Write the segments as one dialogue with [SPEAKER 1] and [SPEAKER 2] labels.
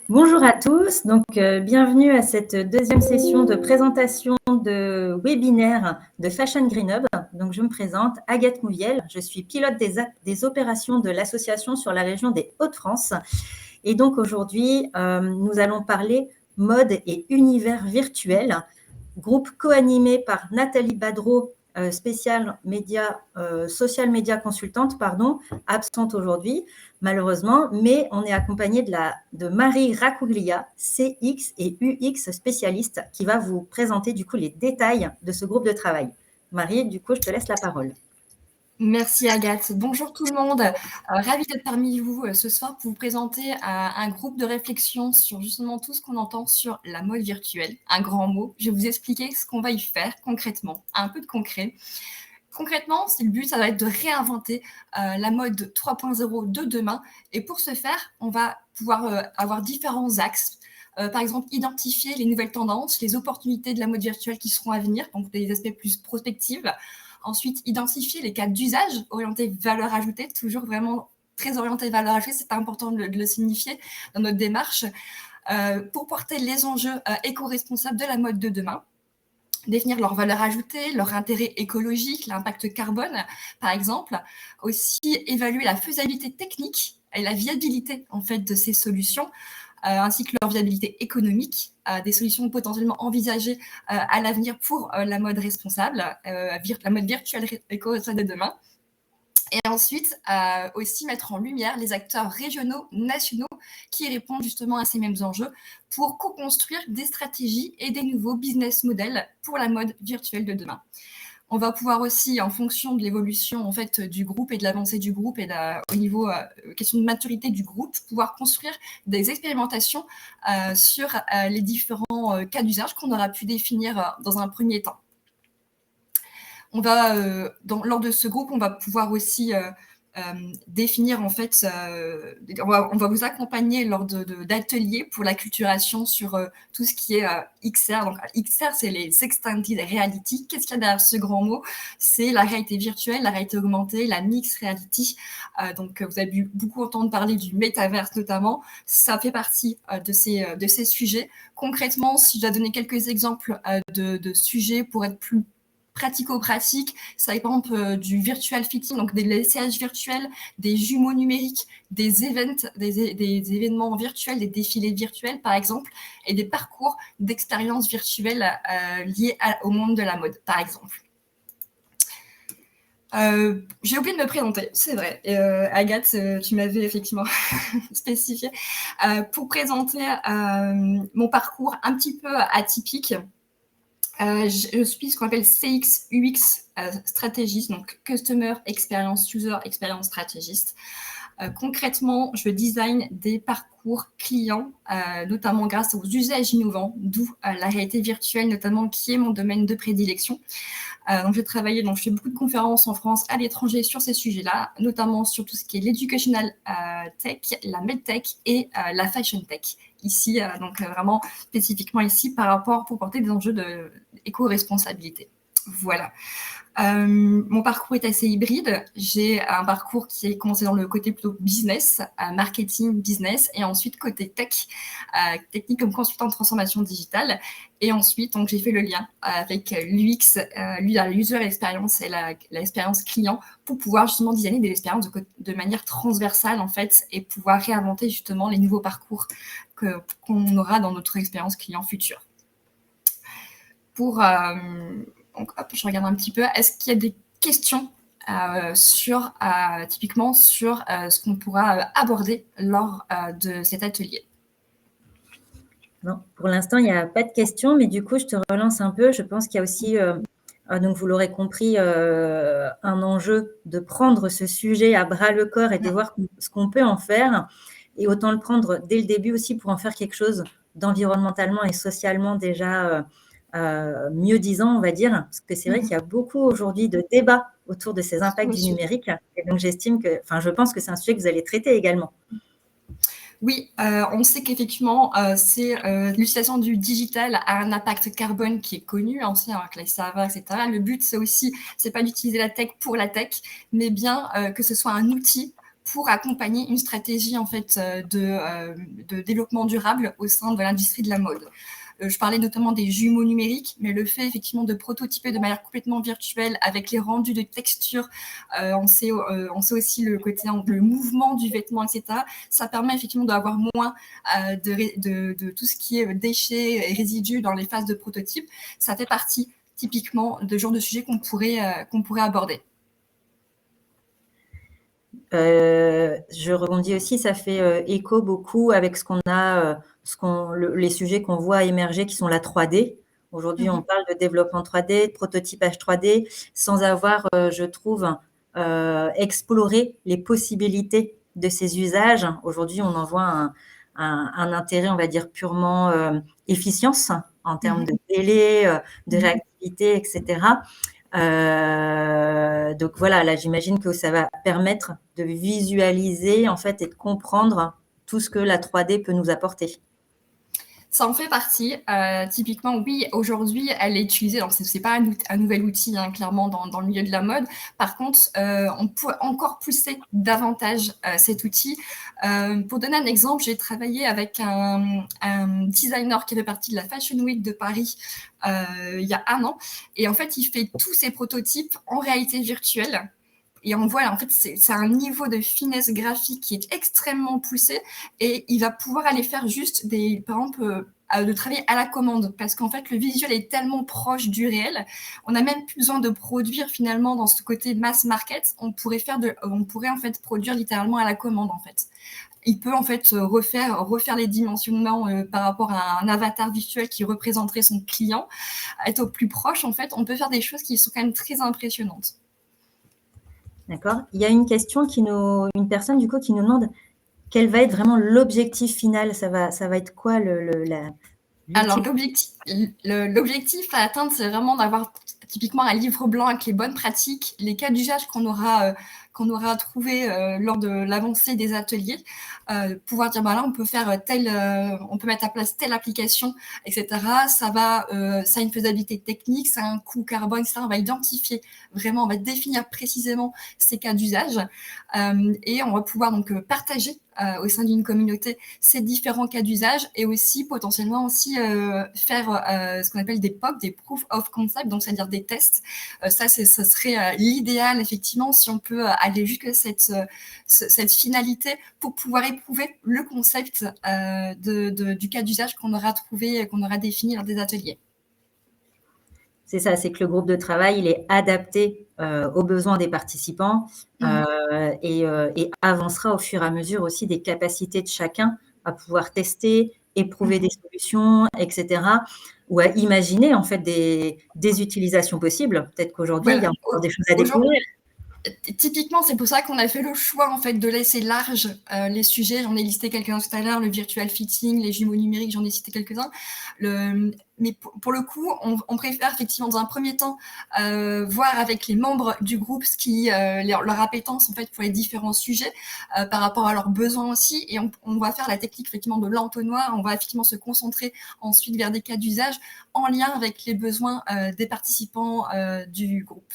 [SPEAKER 1] Bonjour à tous, bienvenue à cette deuxième session de présentation de webinaire de Fashion Green Hub. Donc je me présente, Agathe Mouviel, je suis pilote des opérations de l'association sur la région des Hauts-de-France. Et donc aujourd'hui, nous allons parler mode et univers virtuel, groupe co-animé par Nathalie Badreau, social media consultante, absente aujourd'hui, malheureusement, mais on est accompagné de Marie Racuglia, CX et UX spécialiste, qui va vous présenter du coup les détails de ce groupe de travail. Marie, du coup, je te laisse la parole.
[SPEAKER 2] Merci Agathe. Bonjour tout le monde. Ravie d'être parmi vous ce soir pour vous présenter un groupe de réflexion sur justement tout ce qu'on entend sur la mode virtuelle. Un grand mot. Je vais vous expliquer ce qu'on va y faire concrètement. Un peu de concret. Concrètement, le but, ça va être de réinventer la mode 3.0 de demain. Et pour ce faire, on va pouvoir avoir différents axes. Par exemple, identifier les nouvelles tendances, les opportunités de la mode virtuelle qui seront à venir, donc des aspects plus prospectifs. Ensuite, identifier les cas d'usage orientés valeur ajoutée, toujours vraiment très orienté valeur ajoutée, c'est important de le signifier dans notre démarche, pour porter les enjeux éco-responsables de la mode de demain. Définir leur valeur ajoutée, leur intérêt écologique, l'impact carbone, par exemple. Aussi, évaluer la faisabilité technique et la viabilité, en fait, de ces solutions, ainsi que leur viabilité économique, des solutions potentiellement envisagées à l'avenir pour la mode responsable, la mode virtuelle éco-responsable de demain. Et ensuite, aussi mettre en lumière les acteurs régionaux, nationaux, qui répondent justement à ces mêmes enjeux pour co-construire des stratégies et des nouveaux business models pour la mode virtuelle de demain. On va pouvoir aussi, en fonction de l'évolution en fait, du groupe et de l'avancée du groupe et au niveau question de maturité du groupe, pouvoir construire des expérimentations sur les différents cas d'usage qu'on aura pu définir dans un premier temps. On va, lors de ce groupe, on va pouvoir aussi définir, en fait, on va vous accompagner lors d'ateliers pour l'acculturation sur tout ce qui est XR. Donc, XR, c'est les Extended Reality. Qu'est-ce qu'il y a derrière ce grand mot? C'est la réalité virtuelle, la réalité augmentée, la mixed reality. Donc, vous avez beaucoup entendu parler du métaverse notamment. Ça fait partie de ces sujets. Concrètement, si je dois donner quelques exemples de sujets pour être plus pratico-pratique, ça va être par exemple du virtual fitting, donc des laissages virtuels, des jumeaux numériques, des événements virtuels, des défilés virtuels par exemple, et des parcours d'expériences virtuelles liés au monde de la mode par exemple. J'ai oublié de me présenter, c'est vrai. Agathe, tu m'avais effectivement spécifié. Pour présenter mon parcours un petit peu atypique, je suis ce qu'on appelle CX UX Strategist, donc Customer Experience User Experience Strategist. Concrètement, je design des parcours clients, notamment grâce aux usages innovants, d'où la réalité virtuelle, notamment, qui est mon domaine de prédilection. Donc, je fais beaucoup de conférences en France, à l'étranger sur ces sujets-là, notamment sur tout ce qui est l'educational tech, la medtech et la fashion tech. Ici, donc vraiment spécifiquement ici par rapport pour porter des enjeux d'éco-responsabilité. Voilà. Mon parcours est assez hybride. J'ai un parcours qui est commencé dans le côté plutôt business, marketing, business, et ensuite côté tech, technique comme consultant de transformation digitale. Et ensuite, donc, j'ai fait le lien avec l'UX, la user experience et l'expérience client pour pouvoir justement designer des expériences de manière transversale en fait et pouvoir réinventer justement les nouveaux parcours qu'on aura dans notre expérience client future. Donc, hop, je regarde un petit peu. Est-ce qu'il y a des questions typiquement sur ce qu'on pourra aborder lors de cet atelier?
[SPEAKER 1] Non, pour l'instant, il n'y a pas de questions, mais du coup, je te relance un peu. Je pense qu'il y a aussi, donc vous l'aurez compris, un enjeu de prendre ce sujet à bras le corps et de voir ce qu'on peut en faire. Et autant le prendre dès le début aussi pour en faire quelque chose d'environnementalement et socialement déjà mieux disant, on va dire. Parce que c'est vrai qu'il y a beaucoup aujourd'hui de débats autour de ces impacts du numérique. Et donc, je pense que c'est un sujet que vous allez traiter également.
[SPEAKER 2] Oui, on sait qu'effectivement, l'utilisation du digital a un impact carbone qui est connu, on sait avec les serveurs, etc. Le but, c'est pas d'utiliser la tech pour la tech, mais bien que ce soit un outil pour accompagner une stratégie en fait de développement durable au sein de l'industrie de la mode. Je parlais notamment des jumeaux numériques, mais le fait effectivement de prototyper de manière complètement virtuelle avec les rendus de texture, on sait aussi le côté, le mouvement du vêtement, etc. Ça permet effectivement d'avoir moins de tout ce qui est déchets et résidus dans les phases de prototype. Ça fait partie typiquement de genre de sujet qu'on pourrait aborder.
[SPEAKER 1] Je rebondis aussi, ça fait écho beaucoup avec ce qu'on a, les sujets qu'on voit émerger qui sont la 3D. Aujourd'hui, on parle de développement 3D, de prototypage 3D, sans avoir, je trouve, exploré les possibilités de ces usages. Aujourd'hui, on en voit un intérêt, on va dire, purement efficience en termes de délai, de réactivité, etc. Donc voilà, là j'imagine que ça va permettre de visualiser en fait et de comprendre tout ce que la 3D peut nous apporter.
[SPEAKER 2] Ça en fait partie. Typiquement, oui, aujourd'hui, elle est utilisée. Alors, c'est pas un nouvel outil, hein, clairement, dans le milieu de la mode. Par contre, on peut encore pousser davantage cet outil. Pour donner un exemple, j'ai travaillé avec un designer qui fait partie de la Fashion Week de Paris il y a 1 an. Et en fait, il fait tous ses prototypes en réalité virtuelle. Et on voit, en fait, c'est un niveau de finesse graphique qui est extrêmement poussé et il va pouvoir aller faire juste par exemple, de travailler à la commande parce qu'en fait, le visuel est tellement proche du réel. On n'a même plus besoin de produire finalement dans ce côté mass market. On pourrait en fait produire littéralement à la commande, en fait. Il peut en fait refaire les dimensionnements par rapport à un avatar virtuel qui représenterait son client, être au plus proche. En fait, on peut faire des choses qui sont quand même très impressionnantes.
[SPEAKER 1] D'accord. Il y a une question une personne du coup qui nous demande quel va être vraiment l'objectif final. Ça va être quoi
[SPEAKER 2] Alors l'objectif à atteindre, c'est vraiment d'avoir typiquement un livre blanc avec les bonnes pratiques, les cas d'usage qu'on aura trouvé lors de l'avancée des ateliers, pouvoir dire là on peut faire on peut mettre à place telle application, etc. Ça a une faisabilité technique, ça a un coût carbone, etc. On va identifier vraiment, on va définir précisément ces cas d'usage et on va pouvoir donc partager au sein d'une communauté ces différents cas d'usage et aussi potentiellement aussi faire ce qu'on appelle des POC, des Proof of Concept, donc c'est-à-dire des tests. Ça serait l'idéal effectivement si on peut aller jusqu'à cette finalité pour pouvoir éprouver le concept du cas d'usage qu'on aura trouvé, qu'on aura défini lors des ateliers.
[SPEAKER 1] C'est ça, c'est que le groupe de travail, il est adapté aux besoins des participants et avancera au fur et à mesure aussi des capacités de chacun à pouvoir tester, éprouver des solutions, etc. Ou à imaginer en fait des utilisations possibles. Peut-être qu'aujourd'hui, il y a encore des choses à découvrir.
[SPEAKER 2] Typiquement, c'est pour ça qu'on a fait le choix en fait de laisser large les sujets. J'en ai listé quelques-uns tout à l'heure, le virtual fitting, les jumeaux numériques, j'en ai cité quelques-uns. Mais pour le coup, on préfère effectivement dans un premier temps voir avec les membres du groupe ce qui leur appétence en fait pour les différents sujets par rapport à leurs besoins aussi. Et on va faire la technique effectivement de l'entonnoir. On va effectivement se concentrer ensuite vers des cas d'usage en lien avec les besoins des participants du groupe.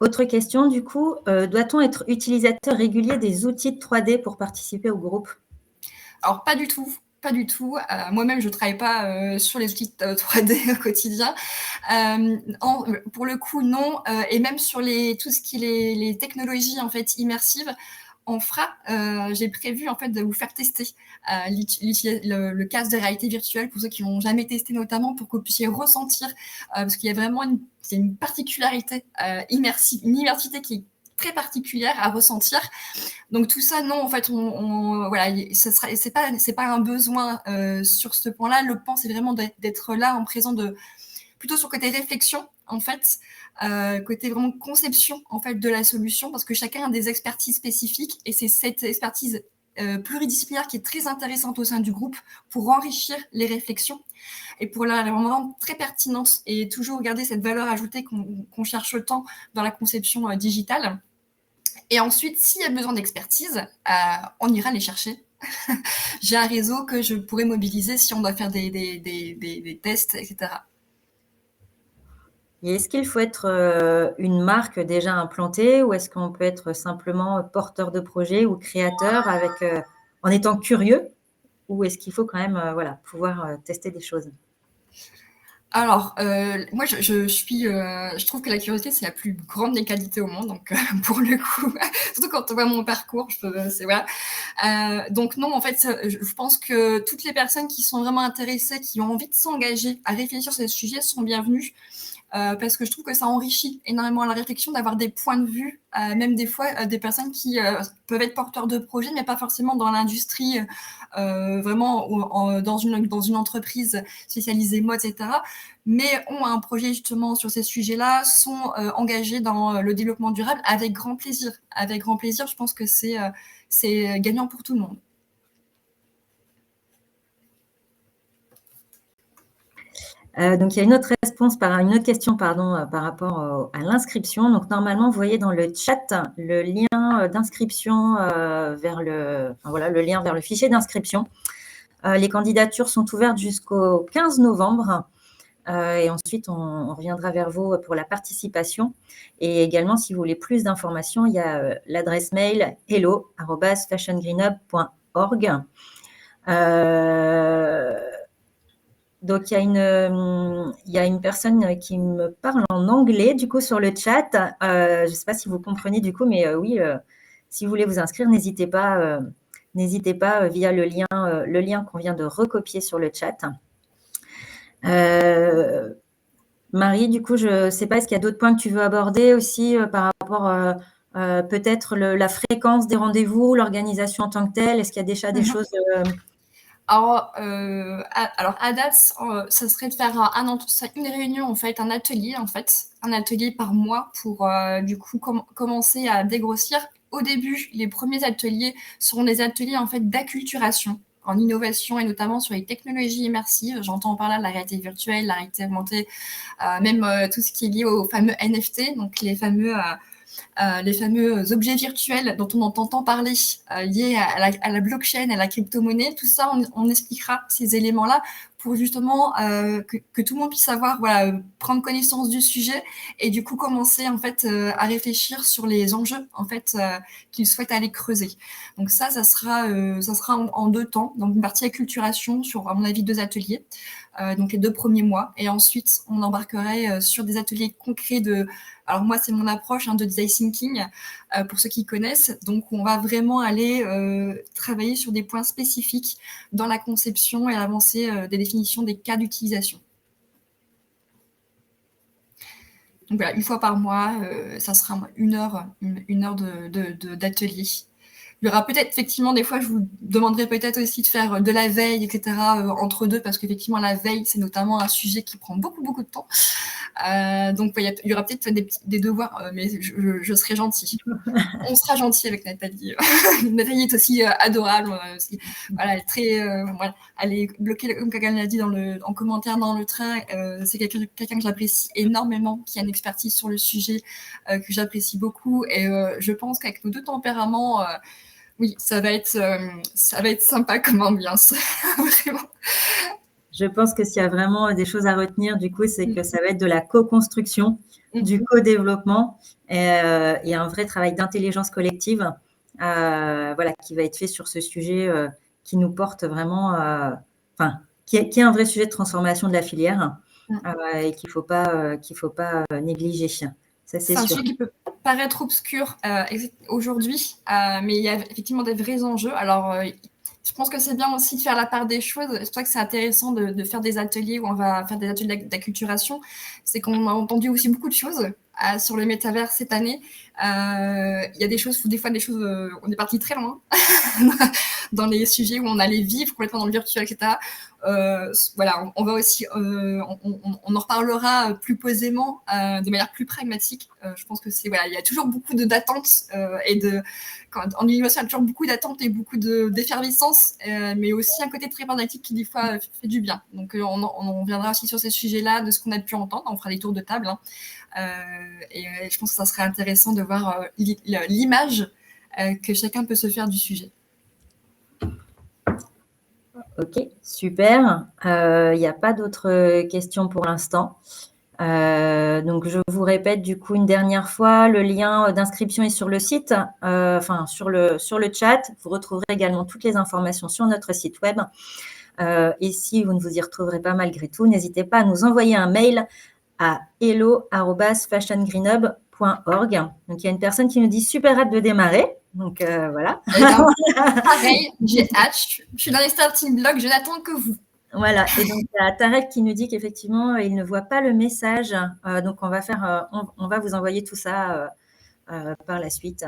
[SPEAKER 1] Autre question, du coup, doit-on être utilisateur régulier des outils de 3D pour participer au groupe?
[SPEAKER 2] Alors, pas du tout. Pas du tout. Moi-même, je ne travaille pas sur les outils 3D au quotidien. Pour le coup, non. Et même sur tout ce qui est les technologies en fait, immersives, j'ai prévu en fait de vous faire tester le casque de réalité virtuelle pour ceux qui n'ont jamais testé notamment pour que vous puissiez ressentir parce qu'il y a vraiment une particularité immersive, une immersivité qui est très particulière à ressentir. Donc tout ça, non, en fait, voilà, c'est pas un besoin sur ce point-là. Le point, c'est vraiment d'être là en présent plutôt sur le côté réflexion, en fait, côté vraiment conception en fait de la solution, parce que chacun a des expertises spécifiques et c'est cette expertise pluridisciplinaire qui est très intéressante au sein du groupe pour enrichir les réflexions et pour la rendre très pertinente et toujours garder cette valeur ajoutée qu'on cherche tant dans la conception digitale. Et ensuite, s'il y a besoin d'expertise, on ira les chercher. J'ai un réseau que je pourrais mobiliser si on doit faire des tests, etc.
[SPEAKER 1] Et est-ce qu'il faut être une marque déjà implantée ou est-ce qu'on peut être simplement porteur de projet ou créateur en étant curieux ou est-ce qu'il faut quand même pouvoir tester des choses?
[SPEAKER 2] Alors, moi, je trouve que la curiosité, c'est la plus grande des qualités au monde. Donc, pour le coup, surtout quand on voit mon parcours, c'est voilà. Donc non, en fait, je pense que toutes les personnes qui sont vraiment intéressées, qui ont envie de s'engager à réfléchir sur ces sujets sont bienvenues. Parce que je trouve que ça enrichit énormément la réflexion d'avoir des points de vue, même des fois des personnes qui peuvent être porteurs de projets, mais pas forcément dans l'industrie, vraiment dans une entreprise spécialisée mode, etc., mais ont un projet justement sur ces sujets-là, sont engagés dans le développement durable avec grand plaisir. Avec grand plaisir, je pense que c'est gagnant pour tout le monde.
[SPEAKER 1] Donc, il y a une autre question par rapport à l'inscription. Donc, normalement, vous voyez dans le chat le lien d'inscription le lien vers le fichier d'inscription. Les candidatures sont ouvertes jusqu'au 15 novembre. Et ensuite, on reviendra vers vous pour la participation. Et également, si vous voulez plus d'informations, il y a l'adresse mail hello@fashiongreenhub.org. Donc, il y a une personne qui me parle en anglais, du coup, sur le chat. Je ne sais pas si vous comprenez, du coup, mais oui, si vous voulez vous inscrire, n'hésitez pas via le lien qu'on vient de recopier sur le chat. Marie, du coup, je ne sais pas, est-ce qu'il y a d'autres points que tu veux aborder aussi par rapport peut-être la fréquence des rendez-vous, l'organisation en tant que telle? Est-ce qu'il y a déjà des choses
[SPEAKER 2] Alors, à date, ça serait de faire une réunion, en fait, un atelier par mois pour du coup commencer à dégrossir. Au début, les premiers ateliers seront des ateliers en fait d'acculturation en innovation et notamment sur les technologies immersives. J'entends par là la réalité virtuelle, la réalité augmentée, même tout ce qui est lié aux fameux NFT, donc les fameux objets virtuels dont on entend tant parler, liés à la blockchain, à la crypto-monnaie. Tout ça, on expliquera ces éléments-là pour justement que tout le monde puisse prendre connaissance du sujet et du coup commencer en fait à réfléchir sur les enjeux en fait qu'ils souhaitent aller creuser. Donc ça sera en 2 temps. Donc une partie acculturation sur, à mon avis, 2 ateliers. Donc les 2 premiers mois. Et ensuite, on embarquerait sur des ateliers concrets alors moi, c'est mon approche de design thinking, pour ceux qui connaissent. Donc, on va vraiment aller travailler sur des points spécifiques dans la conception et l'avancée des définitions des cas d'utilisation. Donc voilà, 1 fois par mois, ça sera 1 heure d'atelier. Il y aura peut-être, effectivement, des fois, je vous demanderai peut-être aussi de faire de la veille, etc., entre deux, parce qu'effectivement, la veille, c'est notamment un sujet qui prend beaucoup, beaucoup de temps. Donc, il y aura peut-être des devoirs, mais je serai gentille. On sera gentil avec Nathalie. Nathalie est aussi adorable. Voilà, elle est très, elle est bloquée, comme Kagan l'a dit en commentaire dans le train. C'est quelqu'un que j'apprécie énormément, qui a une expertise sur le sujet que j'apprécie beaucoup. Et je pense qu'avec nos 2 tempéraments, oui, ça va être sympa comme ambiance, vraiment.
[SPEAKER 1] Je pense que s'il y a vraiment des choses à retenir, du coup, c'est que ça va être de la co-construction, du co-développement et un vrai travail d'intelligence collective qui va être fait sur ce sujet qui nous porte vraiment, qui est un vrai sujet de transformation de la filière et qu'il ne faut pas négliger. Ça, c'est sûr.
[SPEAKER 2] Un sujet qui peut paraître obscur aujourd'hui, mais il y a effectivement des vrais enjeux. Alors, je pense que c'est bien aussi de faire la part des choses. C'est pour ça que c'est intéressant de faire des ateliers où on va faire des ateliers d'acculturation. C'est qu'on a entendu aussi beaucoup de choses sur le métavers cette année. Il y a des choses, on est parti très loin dans les sujets où on allait vivre complètement dans le virtuel, etc. On va aussi, on en reparlera plus posément, de manière plus pragmatique. Je pense que il y a toujours beaucoup d'attentes en innovation, il y a toujours beaucoup d'attentes et beaucoup d'effervescence, mais aussi un côté très pragmatique qui des fois fait du bien. Donc on reviendra aussi sur ces sujets-là, de ce qu'on a pu entendre. On fera des tours de table. Et je pense que ça serait intéressant de voir l'image que chacun peut se faire du sujet.
[SPEAKER 1] Ok, super. Il n'y a pas d'autres questions pour l'instant. Donc, je vous répète du coup une dernière fois, le lien d'inscription est sur le site, sur le chat. Vous retrouverez également toutes les informations sur notre site web. Et si vous ne vous y retrouverez pas malgré tout, n'hésitez pas à nous envoyer un mail à hello@fashiongreenhub.org. Donc, il y a une personne qui nous dit super hâte de démarrer. Donc, voilà.
[SPEAKER 2] Pareil, j'ai hâte. Je suis dans les starting blocks, je n'attends que vous.
[SPEAKER 1] Voilà, et donc il y a Tarek qui nous dit qu'effectivement, il ne voit pas le message. Donc, on va vous envoyer tout ça par la suite,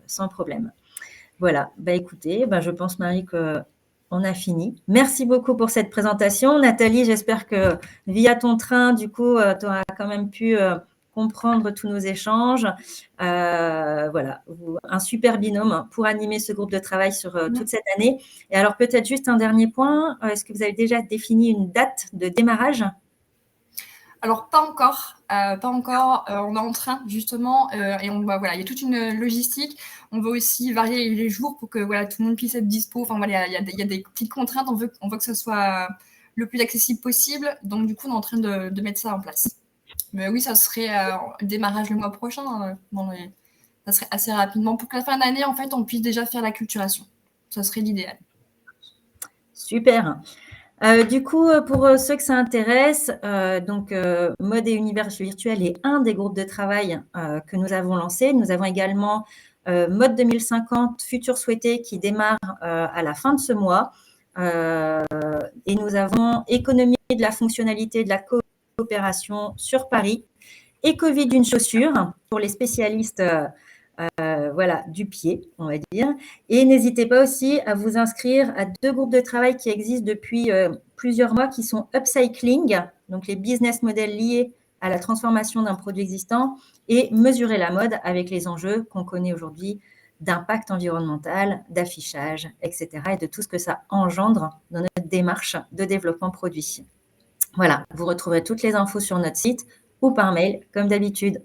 [SPEAKER 1] sans problème. Voilà, écoutez, je pense, Marie, qu'on a fini. Merci beaucoup pour cette présentation. Nathalie, j'espère que via ton train, du coup, tu auras quand même pu comprendre tous nos échanges. Voilà, un super binôme pour animer ce groupe de travail sur toute cette année. Et alors, peut-être juste un dernier point. Est-ce que vous avez déjà défini une date de démarrage ?
[SPEAKER 2] Alors, pas encore. On est en train, justement, et voilà, il y a toute une logistique. On veut aussi varier les jours pour que voilà, tout le monde puisse être dispo. Enfin, voilà, il y a des petites contraintes. On veut que ce soit le plus accessible possible. Donc, du coup, on est en train de mettre ça en place. Mais oui, ça serait démarrage le mois prochain. Ça serait assez rapidement pour que la fin d'année, en fait, on puisse déjà faire l'acculturation. Ça serait l'idéal.
[SPEAKER 1] Super. Du coup, pour ceux que ça intéresse, Mode et Univers Virtuel est un des groupes de travail que nous avons lancé. Nous avons également Mode 2050, Futur Souhaité, qui démarre à la fin de ce mois. Et nous avons Économie de la fonctionnalité de la coopération sur Paris et Covid d'une chaussure pour les spécialistes du pied, on va dire. Et n'hésitez pas aussi à vous inscrire à 2 groupes de travail qui existent depuis plusieurs mois, qui sont Upcycling, donc les business models liés à la transformation d'un produit existant, et Mesurer la mode avec les enjeux qu'on connaît aujourd'hui d'impact environnemental, d'affichage, etc. et de tout ce que ça engendre dans notre démarche de développement produit. Voilà, vous retrouverez toutes les infos sur notre site ou par mail, comme d'habitude.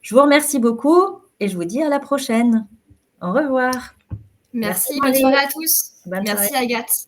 [SPEAKER 1] Je vous remercie beaucoup et je vous dis à la prochaine. Au revoir.
[SPEAKER 2] Merci, bonne soirée à tous. Merci Agathe.